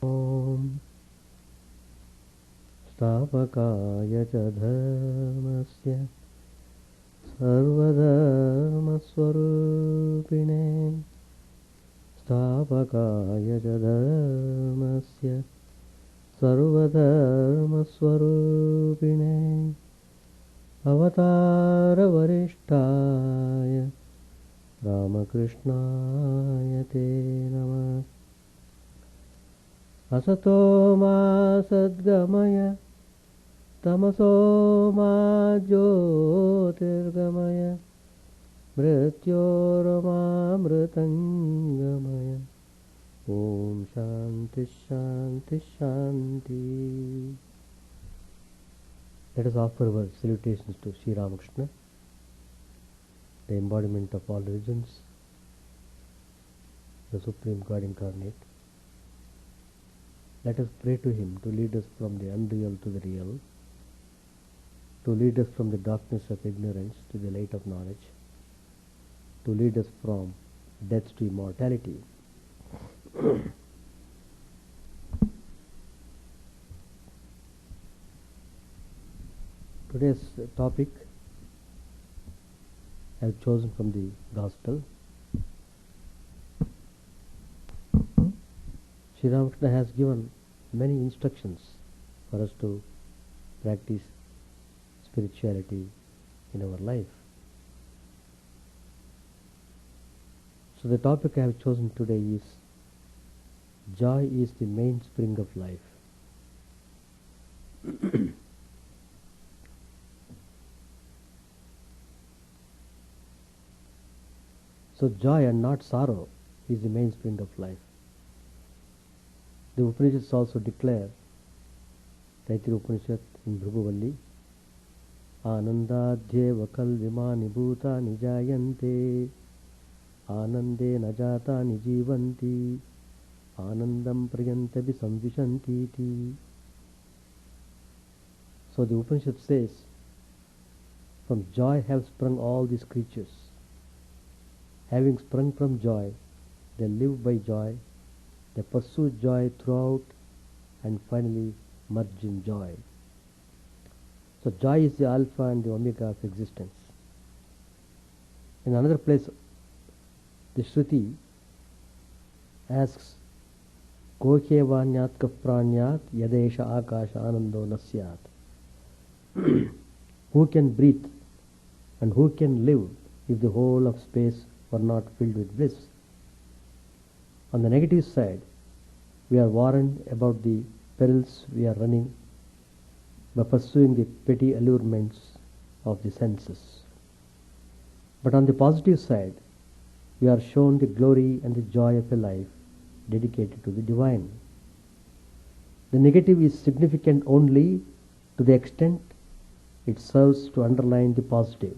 Om Stavakaya Dharmasya Sarvadharmaswarupine Stavakaya Dharmasya Sarvadharmaswarupine Avatara Varishtaya Ramakrishna Te Namah Asato ma sadgamaya Tamaso ma jyotirgamaya Mrityorama mritangamaya Om Shanti Shanti Shanti. Let us offer our salutations to Sri Ramakrishna, the embodiment of all religions, the Supreme God Incarnate. Let us pray to Him to lead us from the unreal to the real, to lead us from the darkness of ignorance to the light of knowledge, to lead us from death to immortality. Today's topic I have chosen from the Gospel. Sri Ramakrishna has given many instructions for us to practice spirituality in our life. So the topic I have chosen today is Joy is the mainspring of life. So joy and not sorrow is the mainspring of life. The Upanishads also declare, Taittiriya Upanishad in Bhruguvalli, Anandadhyeva kalvimani bhutani jayante, Anande najatani jivanti, Anandam priyantabi samvishantiti. So the Upanishad says, from joy have sprung all these creatures. Having sprung from joy, they live by joy, they pursue joy throughout and finally merge in joy. So joy is the alpha and the omega of existence. In another place, the Shruti asks, Kohe vanyat kapranyat yadesha akasha anando nasyat. Who can breathe and who can live if the whole of space were not filled with bliss? On the negative side, we are warned about the perils we are running by pursuing the petty allurements of the senses. But on the positive side, we are shown the glory and the joy of a life dedicated to the divine. The negative is significant only to the extent it serves to underline the positive.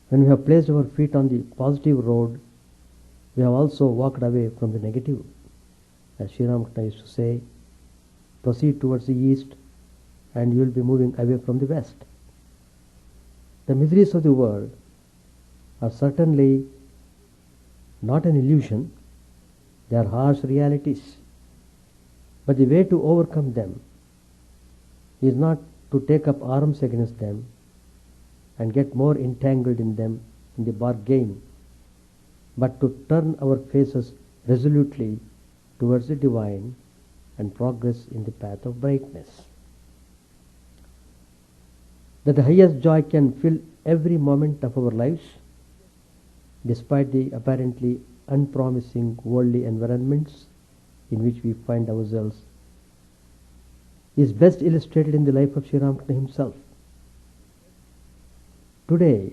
When we have placed our feet on the positive road, we have also walked away from the negative. As Sri Ramakrishna used to say, proceed towards the east and you will be moving away from the west. The miseries of the world are certainly not an illusion, they are harsh realities. But the way to overcome them is not to take up arms against them and get more entangled in them in the bargain, but to turn our faces resolutely towards the divine and progress in the path of brightness. That the highest joy can fill every moment of our lives, despite the apparently unpromising worldly environments in which we find ourselves, is best illustrated in the life of Sri Ramakrishna himself. Today,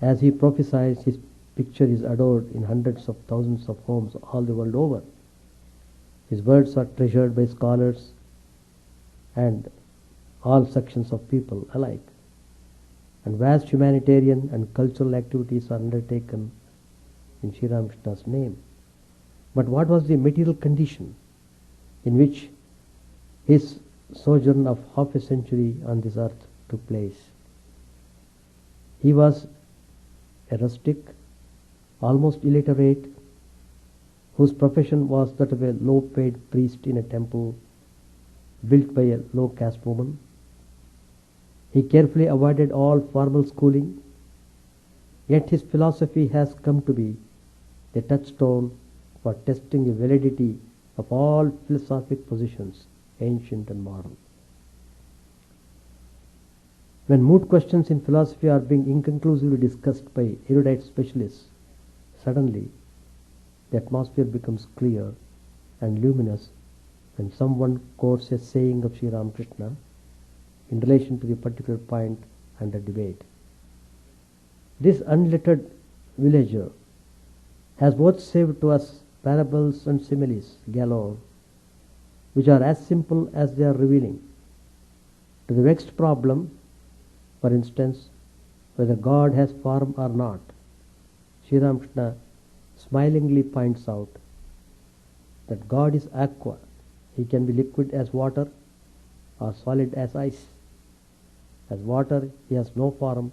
as he prophesies, his picture is adored in hundreds of thousands of homes all the world over. His words are treasured by scholars and all sections of people alike. And vast humanitarian and cultural activities are undertaken in Sri Ramakrishna's name. But what was the material condition in which his sojourn of half a century on this earth took place? He was a rustic, almost illiterate, whose profession was that of a low-paid priest in a temple built by a low-caste woman. He carefully avoided all formal schooling, yet his philosophy has come to be the touchstone for testing the validity of all philosophic positions, ancient and modern. When moot questions in philosophy are being inconclusively discussed by erudite specialists, suddenly the atmosphere becomes clear and luminous when someone quotes a saying of Sri Ramakrishna in relation to the particular point under debate. This unlettered villager has vouchsafed to us parables and similes galore, which are as simple as they are revealing. To the vexed problem, for instance, whether God has form or not, Sri Ramakrishna smilingly points out that God is aqua. He can be liquid as water or solid as ice. As water, he has no form,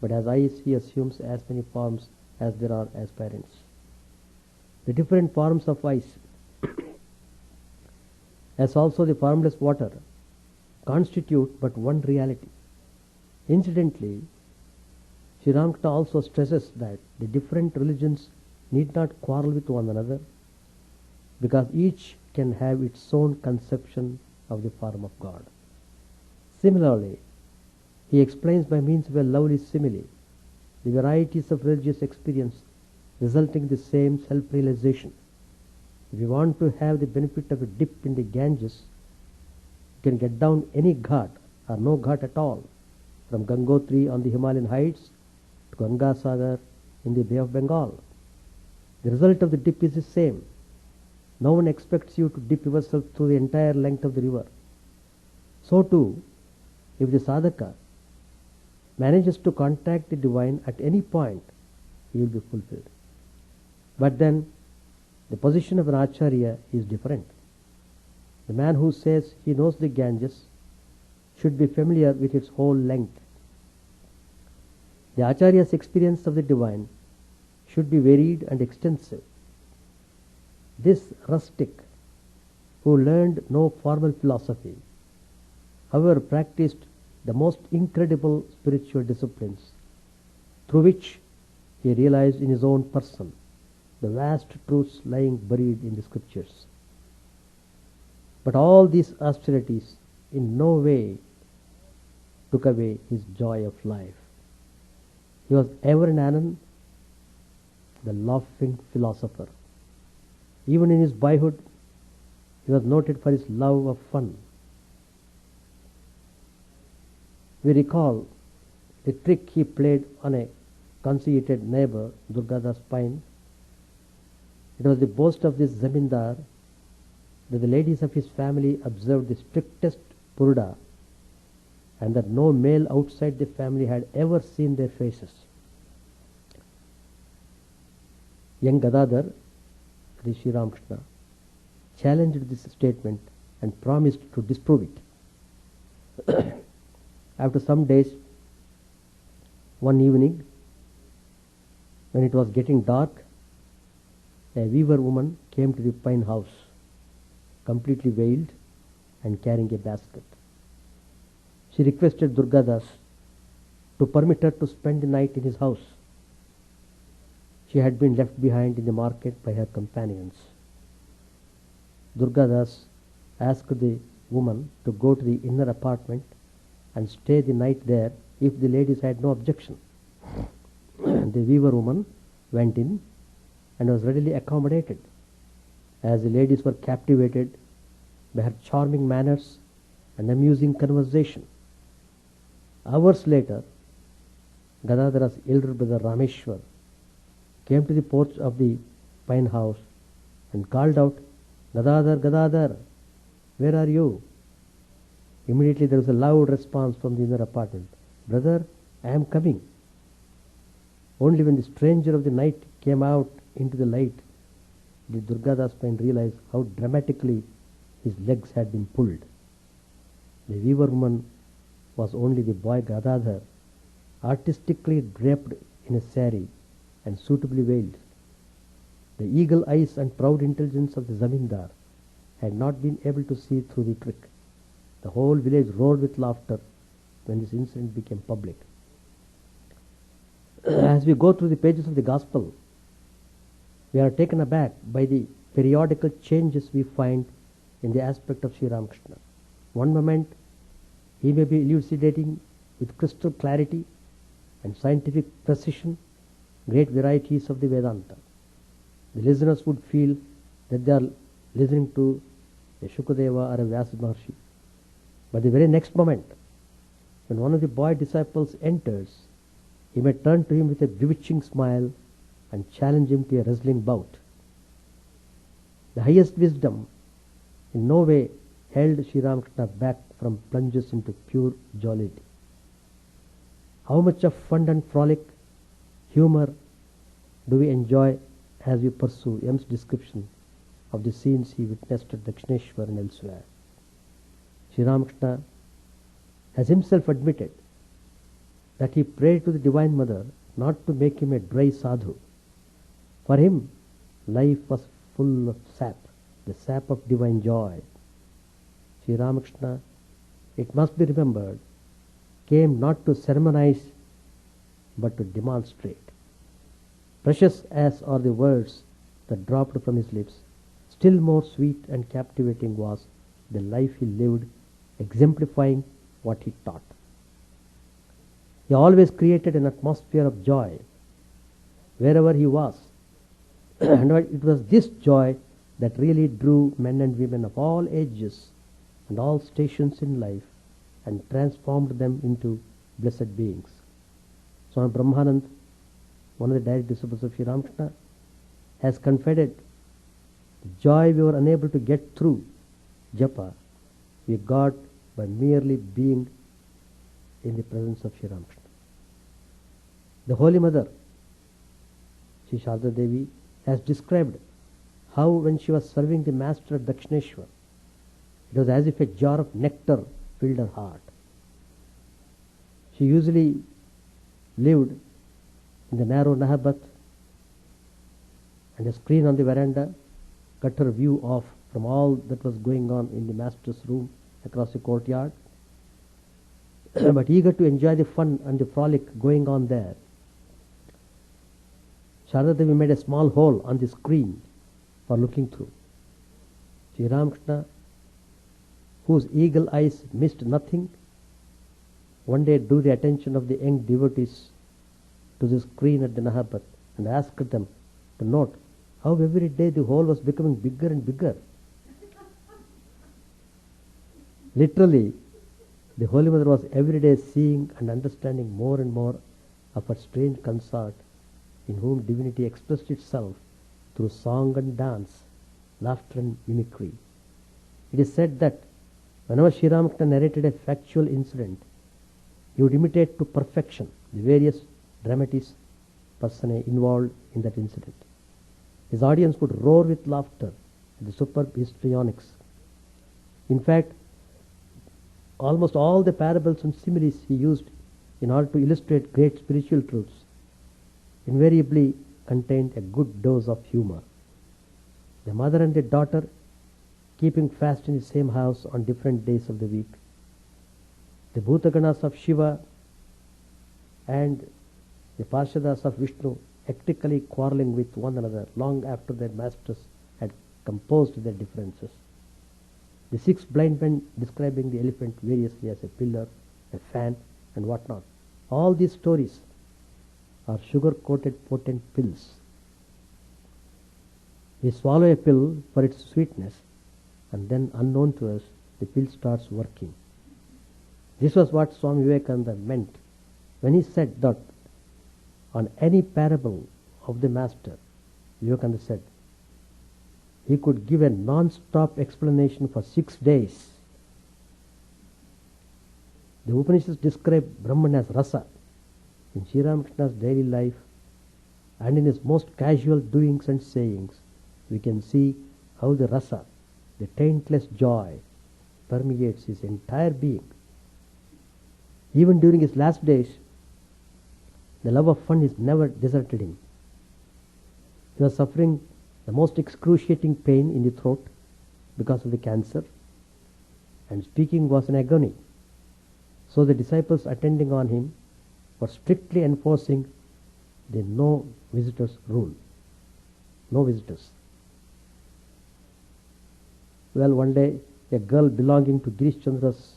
but as ice, he assumes as many forms as there are aspirants. The different forms of ice, as also the formless water, constitute but one reality. Incidentally, Sri Ramakrishna also stresses that the different religions need not quarrel with one another, because each can have its own conception of the form of God. Similarly, he explains by means of a lovely simile the varieties of religious experience resulting in the same self-realization. If you want to have the benefit of a dip in the Ganges, you can get down any ghat or no ghat at all, from Gangotri on the Himalayan heights to Ganga Sagar in the Bay of Bengal. The result of the dip is the same. No one expects you to dip yourself through the entire length of the river. So too, if the sadhaka manages to contact the divine at any point, he will be fulfilled. But then, the position of an acharya is different. The man who says he knows the Ganges should be familiar with its whole length. The acharya's experience of the divine should be varied and extensive. This rustic, who learned no formal philosophy, however practiced the most incredible spiritual disciplines, through which he realized in his own person the vast truths lying buried in the scriptures. But all these austerities in no way took away his joy of life. He was ever and anon the laughing philosopher. Even in his boyhood, he was noted for his love of fun. We recall the trick he played on a conceited neighbor, Durgada's Pine. It was the boast of this zamindar that the ladies of his family observed the strictest purda and that no male outside the family had ever seen their faces. Young Gadadhar, Sri Ramakrishna, challenged this statement and promised to disprove it. After some days, one evening, when it was getting dark, a weaver woman came to the pine house, completely veiled and carrying a basket. She requested Durgadas to permit her to spend the night in his house. She had been left behind in the market by her companions. Durgadas asked the woman to go to the inner apartment and stay the night there if the ladies had no objection. The weaver woman went in and was readily accommodated, as the ladies were captivated by her charming manners and amusing conversation. Hours later, Gadadhara's elder brother Rameshwar came to the porch of the pine house and called out, "Gadadhar, Gadadhar, where are you?" Immediately there was a loud response from the inner apartment, "Brother, I am coming." Only when the stranger of the night came out into the light did Durgadas Pine realize how dramatically his legs had been pulled. The weaver woman was only the boy Gadadhar, artistically draped in a sari and suitably veiled. The eagle eyes and proud intelligence of the zamindar had not been able to see through the trick. The whole village roared with laughter when this incident became public. As we go through the pages of the Gospel, we are taken aback by the periodical changes we find in the aspect of Sri Ramakrishna. One moment, he may be elucidating with crystal clarity and scientific precision great varieties of the Vedanta. The listeners would feel that they are listening to a Shukadeva or a Vyasa Maharshi. But the very next moment, when one of the boy disciples enters, he may turn to him with a bewitching smile and challenge him to a wrestling bout. The highest wisdom in no way held Sri Ramakrishna back from plunges into pure jollity. How much of fun and frolic, humor do we enjoy as we pursue M's description of the scenes he witnessed at Dakshineshwar and elsewhere. Sri Ramakrishna has himself admitted that he prayed to the Divine Mother not to make him a dry sadhu. For him, life was full of sap, the sap of divine joy. Sri Ramakrishna, it must be remembered, came not to sermonize but to demonstrate. Precious as are the words that dropped from his lips, still more sweet and captivating was the life he lived, exemplifying what he taught. He always created an atmosphere of joy wherever he was. And it was this joy that really drew men and women of all ages and all stations in life and transformed them into blessed beings. Swami Brahmanand, one of the direct disciples of Sri Ramakrishna, has confided the joy we were unable to get through japa, we got by merely being in the presence of Sri Ramakrishna. The Holy Mother, Sri Sharda Devi, has described how when she was serving the Master at Dakshineshwar, it was as if a jar of nectar filled her heart. She usually lived in the narrow Nahabat, and a screen on the veranda cut her view off from all that was going on in the Master's room across the courtyard. But eager to enjoy the fun and the frolic going on there, Sharda Devi made a small hole on the screen for looking through. Sri Ramakrishna, whose eagle eyes missed nothing, one day drew the attention of the young devotees to the screen at the Nahabat and asked them to note how every day the hole was becoming bigger and bigger. Literally, the Holy Mother was every day seeing and understanding more and more of her strange consort, in whom divinity expressed itself through song and dance, laughter and mimicry. It is said that whenever Sri Ramakrishna narrated a factual incident, he would imitate to perfection the various dramatis personae involved in that incident. His audience would roar with laughter at the superb histrionics. In fact, almost all the parables and similes he used in order to illustrate great spiritual truths invariably contained a good dose of humor. The mother and the daughter keeping fast in the same house on different days of the week, the Bhutaganas of Shiva and the Parshadas of Vishnu hectically quarreling with one another long after their masters had composed their differences. The 6 blind men describing the elephant variously as a pillar, a fan, and whatnot. All these stories are sugar-coated potent pills. We swallow a pill for its sweetness, and then unknown to us, the pill starts working. This was what Swami Vivekananda meant when he said that on any parable of the Master, Vivekananda said, he could give a non-stop explanation for 6 days. The Upanishads describe Brahman as rasa. In Sri Ramakrishna's daily life and in his most casual doings and sayings, we can see how the rasa, the taintless joy, permeates his entire being. Even during his last days, the love of fun has never deserted him. He was suffering the most excruciating pain in the throat because of the cancer, and speaking was an agony. So the disciples attending on him were strictly enforcing the no visitors rule. No visitors. Well, one day a girl belonging to Girish Chandra's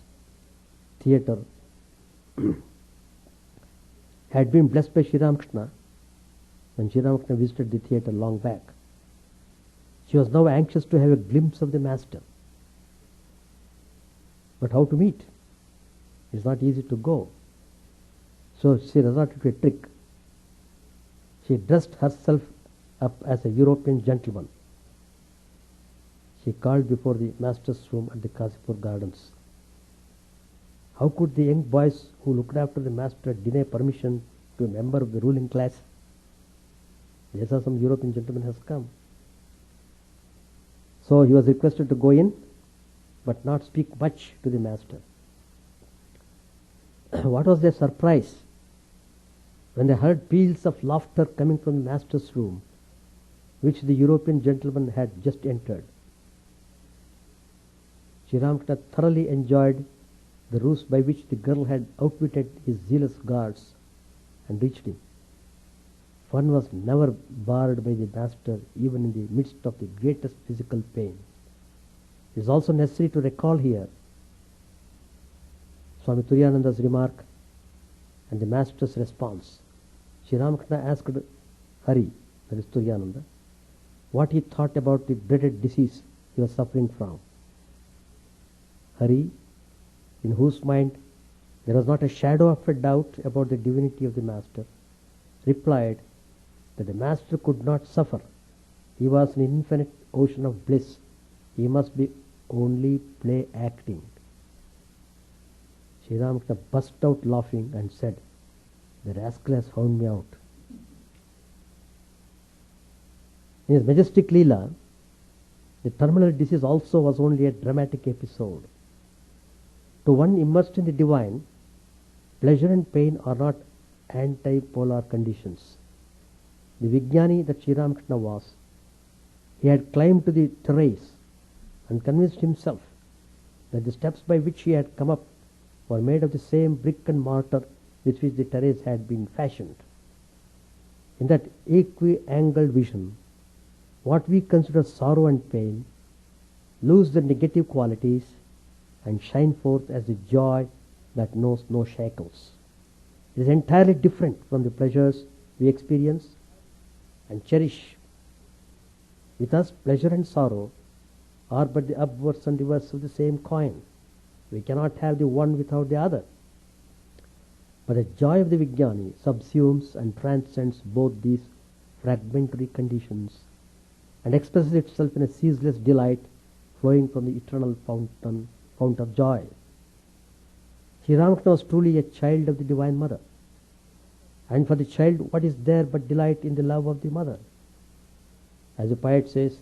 theatre had been blessed by Sri Ramakrishna when Sri Ramakrishna visited the theatre long back. She was now anxious to have a glimpse of the master. But how to meet? It's not easy to go. So she resorted to a trick. She dressed herself up as a European gentleman. She called before the master's room at the Kasipur Gardens. How could the young boys who looked after the master deny permission to a member of the ruling class? They saw some European gentleman has come. So he was requested to go in, but not speak much to the master. What was their surprise when they heard peals of laughter coming from the master's room, which the European gentleman had just entered. Sri Ramakrishna thoroughly enjoyed the ruse by which the girl had outwitted his zealous guards and reached him. Fun was never barred by the master, even in the midst of the greatest physical pain. It is also necessary to recall here Swami Chidananda's remark and the master's response. Sri Ramakrishna asked Hari, that is Chidananda, what he thought about the dreaded disease he was suffering from. Hari, in whose mind there was not a shadow of a doubt about the divinity of the master, replied that the master could not suffer. He was an infinite ocean of bliss. He must be only play acting. Sri Ramakrishna burst out laughing and said, the rascal has found me out. In his majestic Leela, the terminal disease also was only a dramatic episode. To one immersed in the divine, pleasure and pain are not anti-polar conditions. The Vijnani that Sri Ramakrishna was, he had climbed to the terrace and convinced himself that the steps by which he had come up were made of the same brick and mortar with which the terrace had been fashioned. In that equi-angled vision, what we consider sorrow and pain lose their negative qualities and shine forth as the joy that knows no shackles. It is entirely different from the pleasures we experience and cherish. With us, pleasure and sorrow are but the upwards and reverse of the same coin. We cannot have the one without the other. But the joy of the Vijnani subsumes and transcends both these fragmentary conditions and expresses itself in a ceaseless delight flowing from the eternal fount of joy. Sri Ramakrishna was truly a child of the Divine Mother. And for the child, what is there but delight in the love of the mother? As the poet says,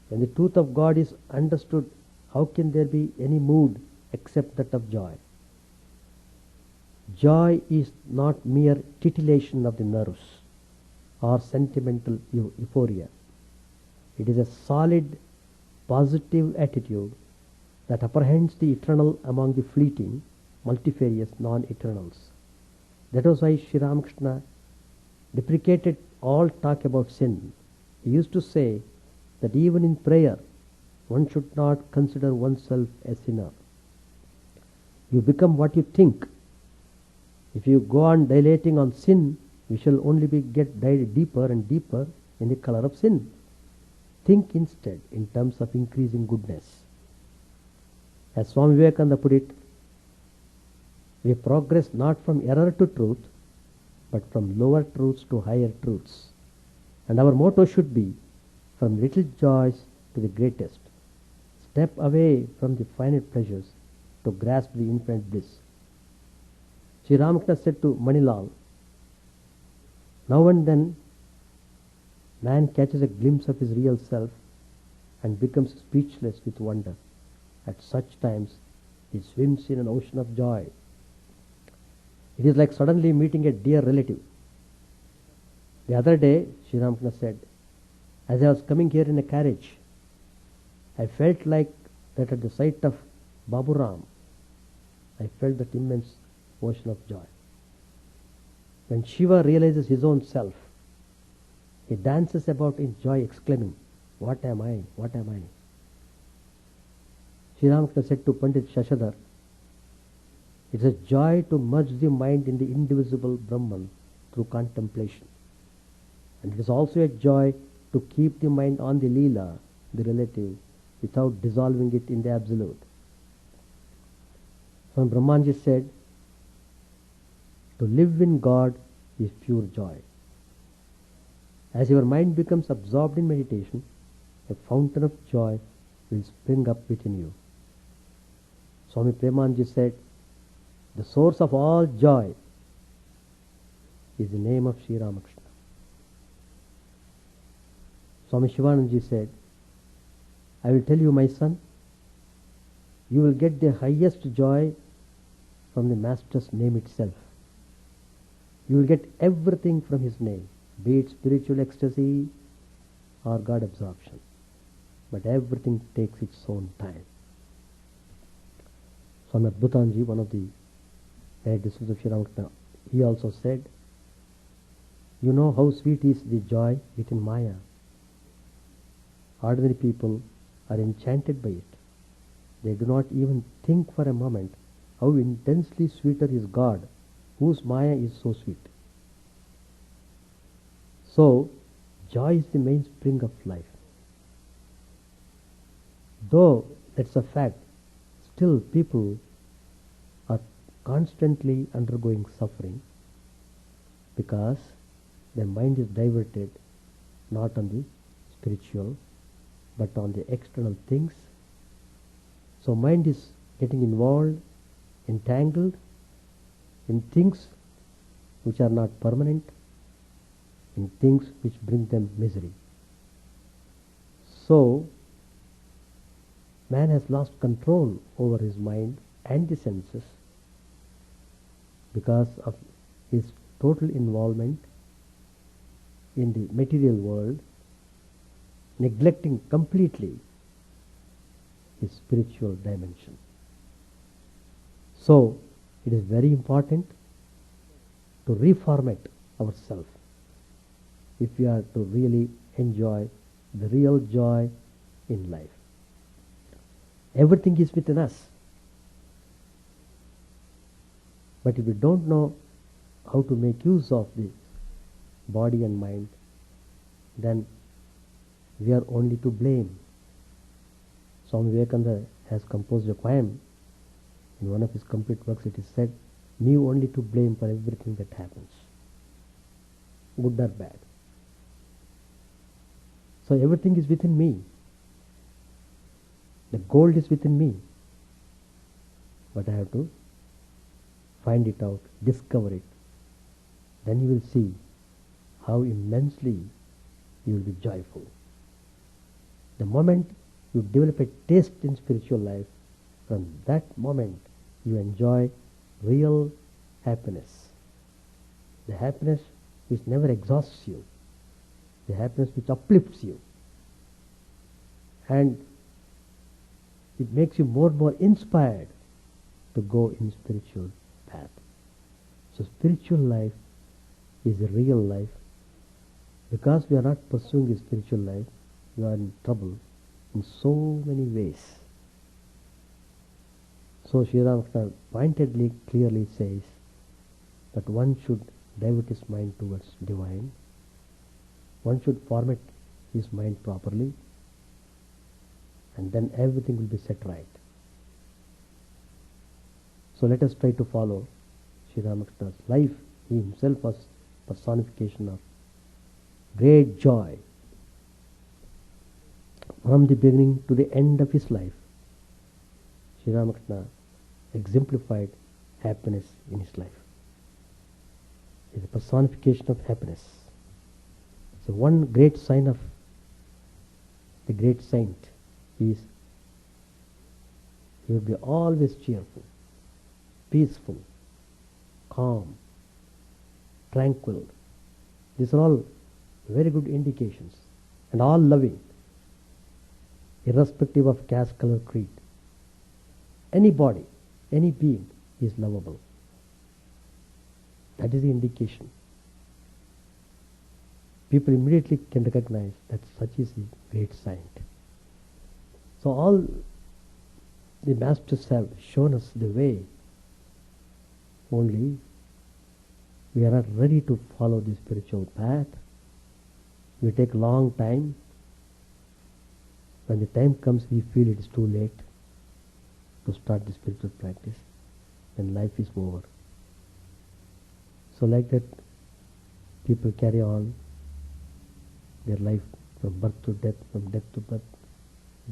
when the truth of God is understood, how can there be any mood except that of joy? Joy is not mere titillation of the nerves or sentimental euphoria. It is a solid, positive attitude that apprehends the eternal among the fleeting, multifarious non-eternals. That was why Sri Ramakrishna deprecated all talk about sin. He used to say that even in prayer, one should not consider oneself a sinner. You become what you think. If you go on dilating on sin, we shall only get deeper and deeper in the color of sin. Think instead in terms of increasing goodness. As Swami Vivekananda put it, we progress not from error to truth, but from lower truths to higher truths. And our motto should be, from little joys to the greatest. Step away from the finite pleasures to grasp the infinite bliss. Sri Ramakrishna said to Manilal, now and then man catches a glimpse of his real self and becomes speechless with wonder. At such times he swims in an ocean of joy. It is like suddenly meeting a dear relative. The other day, Sri Ramakrishna said, As I was coming here in a carriage, I felt like that at the sight of Babu Ram, I felt that immense ocean of joy. When Shiva realizes his own self, he dances about in joy, exclaiming, "What am I? What am I?" Sri Ramakrishna said to Pandit Shashadhar, "It is a joy to merge the mind in the indivisible Brahman through contemplation. And it is also a joy to keep the mind on the Leela, the relative, without dissolving it in the absolute." Swami Brahmanji said, "To live in God is pure joy." As your mind becomes absorbed in meditation, a fountain of joy will spring up within you. Swami Premanji said, "The source of all joy is the name of Sri Ramakrishna." Swami Shivanandaji said, "I will tell you, my son, you will get the highest joy from the Master's name itself. You will get everything from his name, be it spiritual ecstasy or God absorption. But everything takes its own time." Swami Adbhutanji, one of the great disciples of Sri Ramakrishna, he also said, "You know how sweet is the joy within Maya. Ordinary people are enchanted by it. They do not even think for a moment how intensely sweeter is God, whose Maya is so sweet." So, joy is the mainspring of life. Though that's a fact, still people are constantly undergoing suffering because their mind is diverted not on the spiritual but on the external things. So mind is getting involved, entangled in things which are not permanent, in things which bring them misery. So man has lost control over his mind and the senses because of his total involvement in the material world, neglecting completely his spiritual dimension. So it is very important to reformat ourselves if we are to really enjoy the real joy in life. Everything is within us. But if we don't know how to make use of this body and mind, then we are only to blame. Swami Vivekananda has composed a poem. In one of his complete works it is said, "Me only to blame for everything that happens, good or bad." So everything is within me. The gold is within me. But I have to find it out, discover it. Then you will see how immensely you will be joyful. The moment you develop a taste in spiritual life, from that moment you enjoy real happiness. The happiness which never exhausts you. The happiness which uplifts you. And it makes you more and more inspired to go in spiritual path. So spiritual life is a real life. Because we are not pursuing a spiritual life, we are in trouble in so many ways. So Sri Ramakrishna pointedly, clearly says that one should divert his mind towards divine. One should format his mind properly, and then everything will be set right. So let us try to follow Sri Ramakrishna's life. He himself was personification of great joy. From the beginning to the end of his life, Sri Ramakrishna exemplified happiness in his life. He is a personification of happiness. So one great sign of the great saint is he will be always cheerful, peaceful, calm, tranquil. These are all very good indications and all loving, irrespective of caste, color, creed. Any body, any being is lovable. That is the indication. People immediately can recognize that such is a great saint. So all the masters have shown us the way. Only we are not ready to follow the spiritual path. We take long time. When the time comes, we feel it is too late to start the spiritual practice, and life is over. So like that, people carry on their life from birth to death, from death to birth,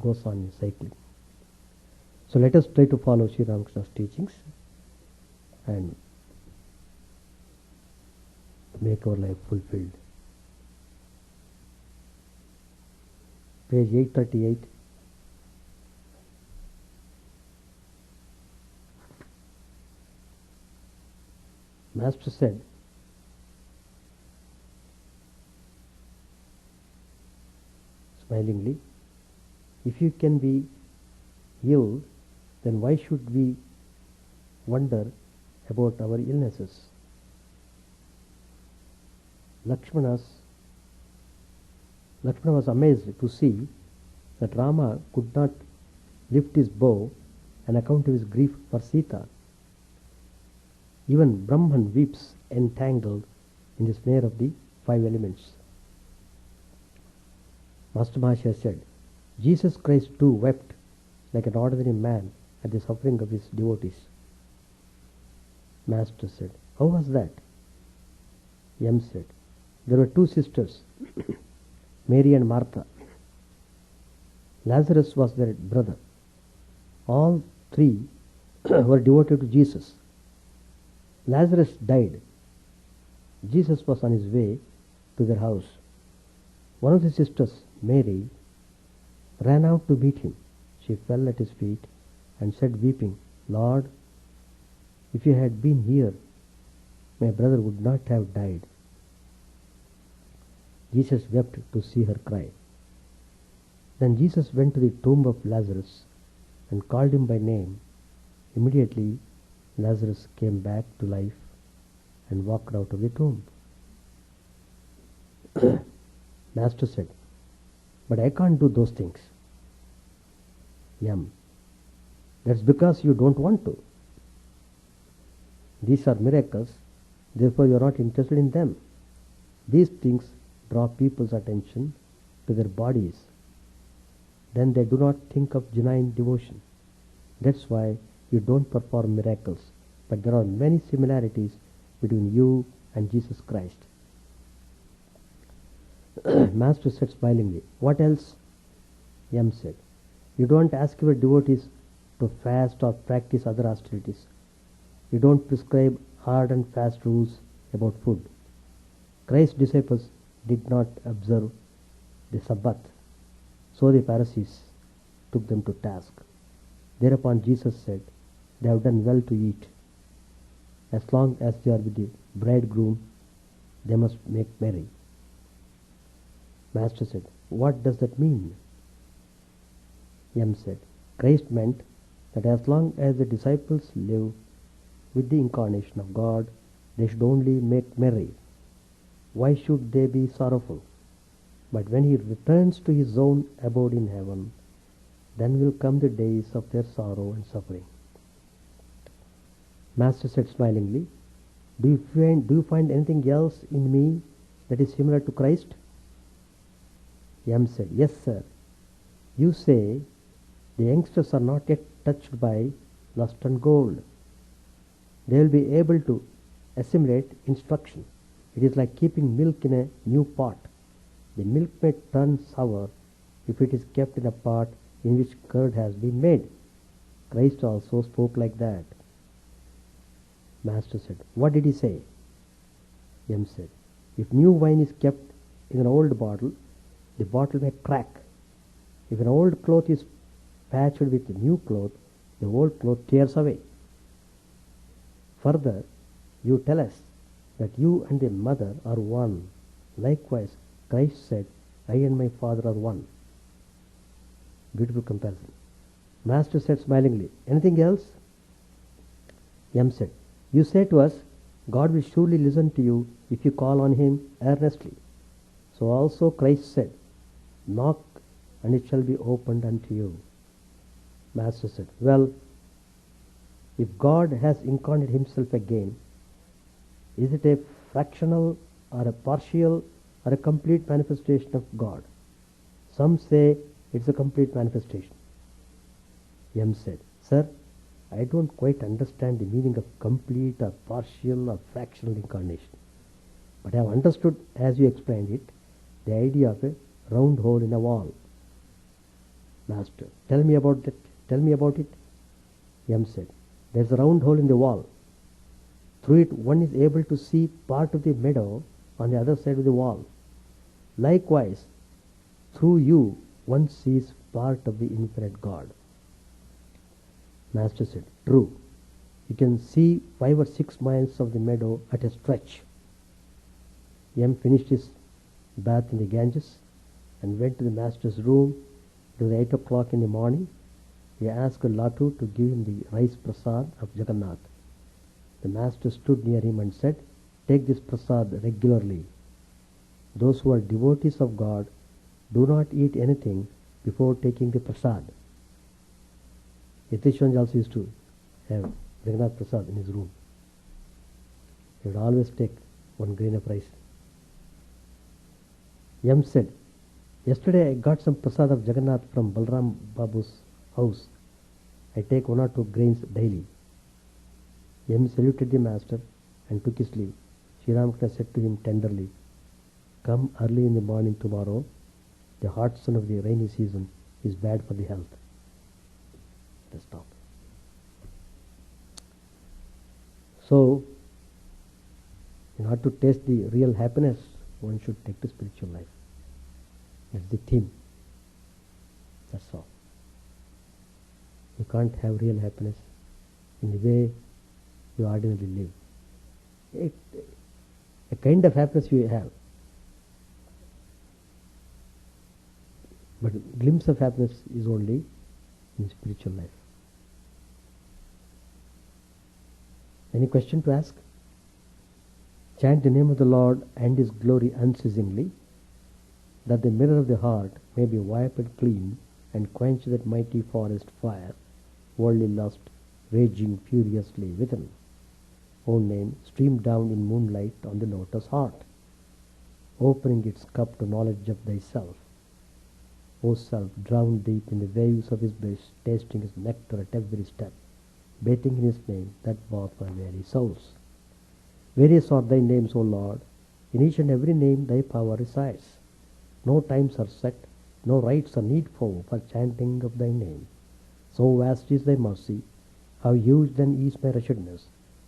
goes on in cycling. So let us try to follow Sri Ramakrishna's teachings and make our life fulfilled. Page 838. Master said, smilingly, if you can be ill, then why should we wonder about our illnesses? Lakshmana was amazed to see that Rama could not lift his bow on account of his grief for Sita. Even Brahman weeps entangled in the snare of the 5 elements. Master Mahashaya said, Jesus Christ too wept like an ordinary man at the suffering of his devotees. Master said, how was that? M said, there were 2 sisters, Mary and Martha. Lazarus was their brother. All 3 were devoted to Jesus. Lazarus died. Jesus was on his way to their house. One of the sisters, Mary, ran out to meet him. She fell at his feet and said, weeping, Lord, if you had been here, my brother would not have died. Jesus wept to see her cry. Then Jesus went to the tomb of Lazarus and called him by name. Immediately, Lazarus came back to life and walked out of the tomb. Master said, but I can't do those things. M. That's because you don't want to. These are miracles, therefore you are not interested in them. These things draw people's attention to their bodies. Then they do not think of genuine devotion. That's why you don't perform miracles. But there are many similarities between you and Jesus Christ. Master said smilingly, what else? M said, you don't ask your devotees to fast or practice other austerities. You don't prescribe hard and fast rules about food. Christ's disciples did not observe the Sabbath, so the Pharisees took them to task. Thereupon Jesus said, they have done well to eat. As long as they are with the bridegroom, they must make merry. Master said, what does that mean? M said, Christ meant that as long as the disciples live with the incarnation of God, they should only make merry. Why should they be sorrowful? But when he returns to his own abode in heaven, then will come the days of their sorrow and suffering. Master said smilingly, do you find anything else in me that is similar to Christ? M said, yes, sir. You say the youngsters are not yet touched by lust and gold. They will be able to assimilate instruction. It is like keeping milk in a new pot. The milk may turn sour if it is kept in a pot in which curd has been made. Christ also spoke like that. Master said, what did he say? M said, if new wine is kept in an old bottle, the bottle may crack. If an old cloth is patched with a new cloth, the old cloth tears away. Further, you tell us that you and the mother are one. Likewise, Christ said, I and my Father are one. Beautiful comparison. Master said smilingly, anything else? M said, you say to us, God will surely listen to you if you call on him earnestly. So also Christ said, knock and it shall be opened unto you. Master said, well, if God has incarnated himself again, is it a fractional or a partial or a complete manifestation of God? Some say it's a complete manifestation. M said, sir, I don't quite understand the meaning of complete or partial or fractional incarnation. But I have understood, as you explained it, the idea of a round hole in a wall. Master, tell me about it. Tell me about it. M said, there's a round hole in the wall. Through it one is able to see part of the meadow on the other side of the wall. Likewise, through you one sees part of the infinite God. Master said, true. You can see 5 or 6 miles of the meadow at a stretch. M finished his bath in the Ganges and went to the master's room. It was 8 o'clock in the morning. He asked Latu to give him the rice prasad of Jagannath. The master stood near him and said, take this prasad regularly. Those who are devotees of God do not eat anything before taking the prasad. Yatishwanji also used to have Jagannath prasad in his room. He would always take 1 grain of rice. M said, yesterday I got some prasad of Jagannath from Balram Babu's house. I take 1 or 2 grains daily. M saluted the master and took his leave. Sri Ramakrishna said to him tenderly, come early in the morning tomorrow. The hot sun of the rainy season is bad for the health. Let's stop. So, in order to taste the real happiness, one should take to spiritual life. That's the theme. That's all. You can't have real happiness in the way you ordinarily live. A kind of happiness you have, but a glimpse of happiness is only in spiritual life. Any question to ask? Chant the name of the Lord and his glory unceasingly, that the mirror of the heart may be wiped clean and quench that mighty forest fire, worldly lust raging furiously within. O name, stream down in moonlight on the lotus heart, opening its cup to knowledge of thyself. O self, drown deep in the waves of his bliss, tasting his nectar at every step, bathing in his name that bath my very souls. Various are thy names, O Lord. In each and every name thy power resides. No times are set, no rites are needful for chanting of thy name. So vast is thy mercy, how huge then is my wretchedness,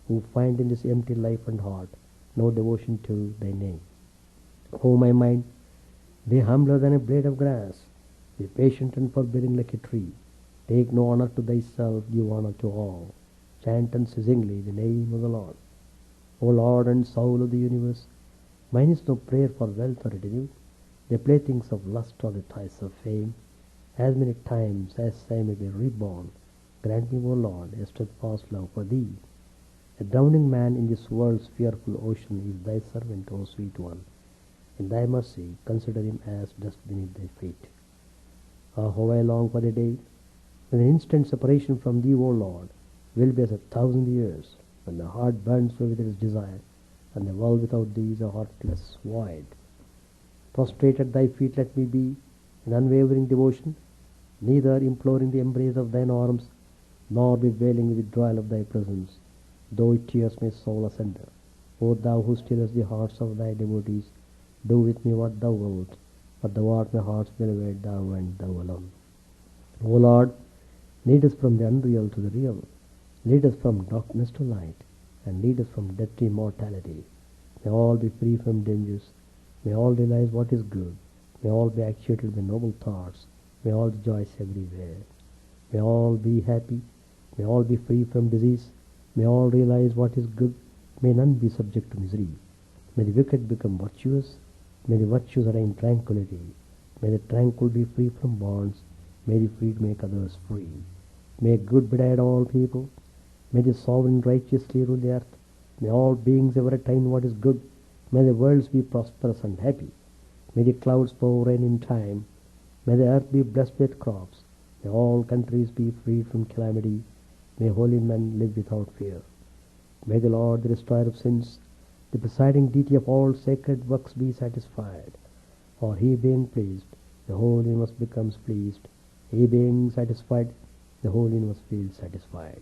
who find in this empty life and heart no devotion to thy name. O my mind, be humbler than a blade of grass, be patient and forbearing like a tree. Take no honor to thyself, give honor to all. Chant unceasingly the name of the Lord. O Lord and soul of the universe, mine is no prayer for wealth or retinue, the playthings of lust or the ties of fame. As many times as I may be reborn, grant me, O Lord, a steadfast love for thee. A drowning man in this world's fearful ocean is thy servant, O sweet one. In thy mercy, consider him as dust beneath thy feet. Ah, how I long for the day when an instant separation from thee, O Lord, will be as 1,000 years, when the heart burns with its desire, and the world without thee is a heartless void. Prostrate at thy feet let me be, in unwavering devotion, neither imploring the embrace of thine arms, nor bewailing the withdrawal of thy presence, though it tears my soul asunder. O thou who stillest the hearts of thy devotees, do with me what thou wilt, for thou art my heart's beloved, thou and thou alone. O Lord, lead us from the unreal to the real, lead us from darkness to light, and lead us from death to immortality. May all be free from dangers, may all realize what is good, may all be actuated by noble thoughts, may all rejoice everywhere. May all be happy, may all be free from disease, may all realize what is good, may none be subject to misery. May the wicked become virtuous, may the virtuous reign tranquility, May the tranquil be free from bonds. May the freed make others free. May good betide all people. May the sovereign righteously rule the earth. May all beings ever attain what is good. May the worlds be prosperous and happy. May the clouds pour rain in time. May the earth be blessed with crops. May all countries be freed from calamity. May holy men live without fear. May the Lord, the destroyer of sins, the presiding deity of all sacred works, be satisfied. For he being pleased, the whole universe becomes pleased. He being satisfied, the whole universe feels satisfied.